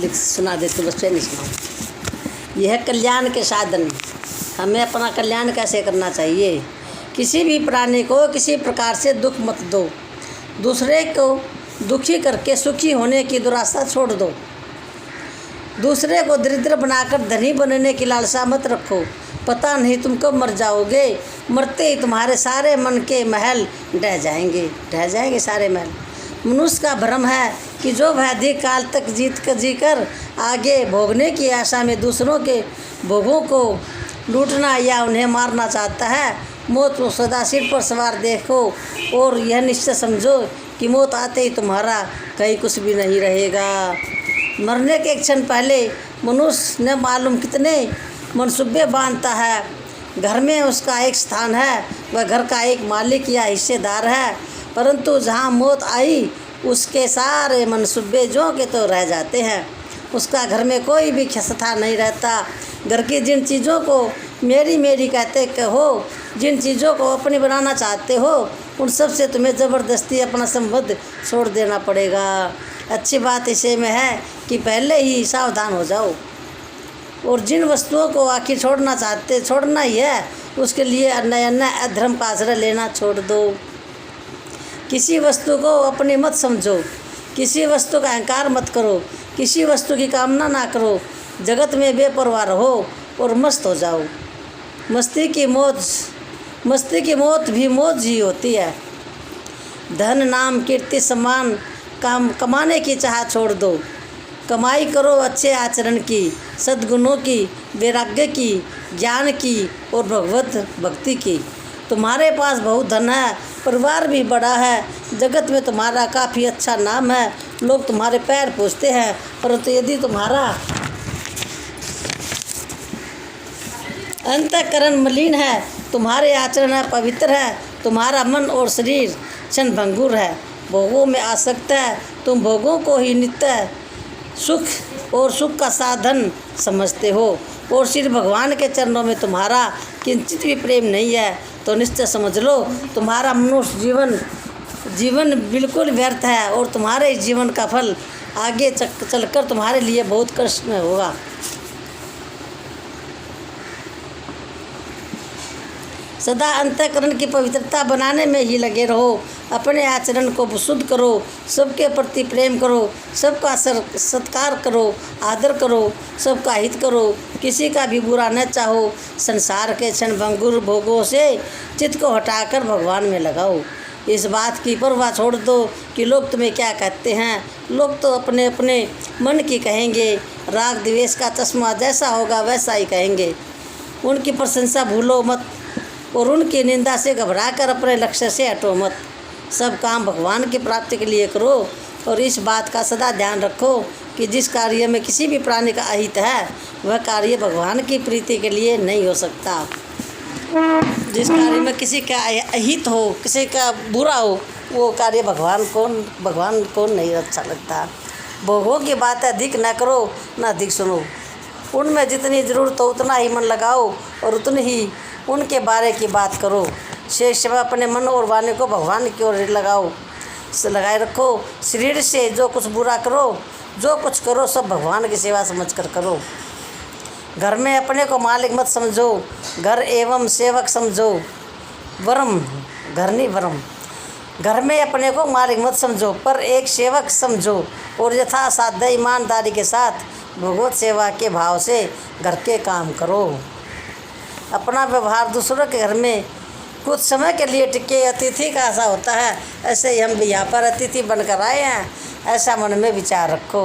लिख सुना देती हूँ, बस नहीं सुनाऊँ। यह है कल्याण के साधन। हमें अपना कल्याण कैसे करना चाहिए। किसी भी प्राणी को किसी प्रकार से दुख मत दो। दूसरे को दुखी करके सुखी होने की दुराशा छोड़ दो। दूसरे को दरिद्र बनाकर धनी बनने की लालसा मत रखो। पता नहीं तुम कब मर जाओगे। मरते ही तुम्हारे सारे मन के महल ढह जाएंगे सारे महल। मनुष्य का भ्रम है कि जो वह अधिक काल तक जीकर आगे भोगने की आशा में दूसरों के भोगों को लूटना या उन्हें मारना चाहता है, मौत को सदा सिर पर सवार देखो और यह निश्चय समझो कि मौत आते ही तुम्हारा कहीं कुछ भी नहीं रहेगा। मरने के एक क्षण पहले मनुष्य न मालूम कितने मनसूबे बांधता है। घर में उसका एक स्थान है, वह घर का एक मालिक या हिस्सेदार है, परंतु जहाँ मौत आई उसके सारे मनसूबे जो के तो रह जाते हैं। उसका घर में कोई भी स्थान नहीं रहता। घर की जिन चीज़ों को मेरी मेरी कहते हो, जिन चीज़ों को अपनी बनाना चाहते हो, उन सब से तुम्हें ज़बरदस्ती अपना संबंध छोड़ देना पड़ेगा। अच्छी बात इसे में है कि पहले ही सावधान हो जाओ और जिन वस्तुओं को आखिर छोड़ना ही है, उसके लिए अन्य अधर्म का आश्रय लेना छोड़ दो। किसी वस्तु को अपनी मत समझो। किसी वस्तु का अहंकार मत करो। किसी वस्तु की कामना ना करो। जगत में बेपरवाह रहो और मस्त हो जाओ। मस्ती की मौत भी मौज ही होती है। धन नाम कीर्ति सम्मान कमाने की चाह छोड़ दो। कमाई करो अच्छे आचरण की, सद्गुणों की, वैराग्य की, ज्ञान की और भगवत भक्ति की। तुम्हारे पास बहुत धन है, परिवार भी बड़ा है, जगत में तुम्हारा काफ़ी अच्छा नाम है, लोग तुम्हारे पैर पूजते हैं, परंतु यदि तुम्हारा अंतःकरण मलिन है, तुम्हारे आचरण अपवित्र है, तुम्हारा मन और शरीर क्षणभंगुर है, भोगों में आसक्त है, तुम भोगों को ही नित्य सुख का साधन समझते हो और श्री भगवान के चरणों में तुम्हारा किंचित भी प्रेम नहीं है, तो निश्चय समझ लो तुम्हारा मनुष्य जीवन बिल्कुल व्यर्थ है और तुम्हारे जीवन का फल आगे चलकर तुम्हारे लिए बहुत कष्ट में होगा। सदा अंतःकरण की पवित्रता बनाने में ही लगे रहो। अपने आचरण को शुद्ध करो, सबके प्रति प्रेम करो, सबका सत्कार करो, आदर करो, सबका हित करो, किसी का भी बुरा न चाहो। संसार के क्षणभंगुर भोगों से चित्त को हटाकर भगवान में लगाओ। इस बात की परवाह छोड़ दो कि लोग तुम्हें क्या कहते हैं। लोग तो अपने अपने मन की कहेंगे। राग द्वेष का चश्मा जैसा होगा वैसा ही कहेंगे। उनकी प्रशंसा भूलो मत और उनकी निंदा से घबराकर अपने लक्ष्य से हटो मत। सब काम भगवान की प्राप्ति के लिए करो और इस बात का सदा ध्यान रखो कि जिस कार्य में किसी भी प्राणी का अहित है, वह कार्य भगवान की प्रीति के लिए नहीं हो सकता। जिस कार्य में किसी का अहित हो, किसी का बुरा हो, वो कार्य भगवान को नहीं अच्छा लगता। भोगों की बातें अधिक न करो, न अधिक सुनो। उनमें जितनी ज़रूरत हो उतना ही मन लगाओ और उतनी ही उनके बारे की बात करो। शेष समय अपने मन और वाणी को भगवान की ओर लगाए रखो। शरीर से जो कुछ बुरा करो, जो कुछ करो, सब भगवान की सेवा समझकर करो। घर में अपने को मालिक मत समझो, घर एवं सेवक समझो, वरम घर नहीं वरम। घर में अपने को मालिक मत समझो, पर एक सेवक समझो और यथासाध्य ईमानदारी के साथ भगवत सेवा के भाव से घर के काम करो। अपना व्यवहार दूसरों के घर में कुछ समय के लिए टिके अतिथि का ऐसा होता है, ऐसे ही हम भी यहाँ पर अतिथि बनकर आए हैं, ऐसा मन में विचार रखो।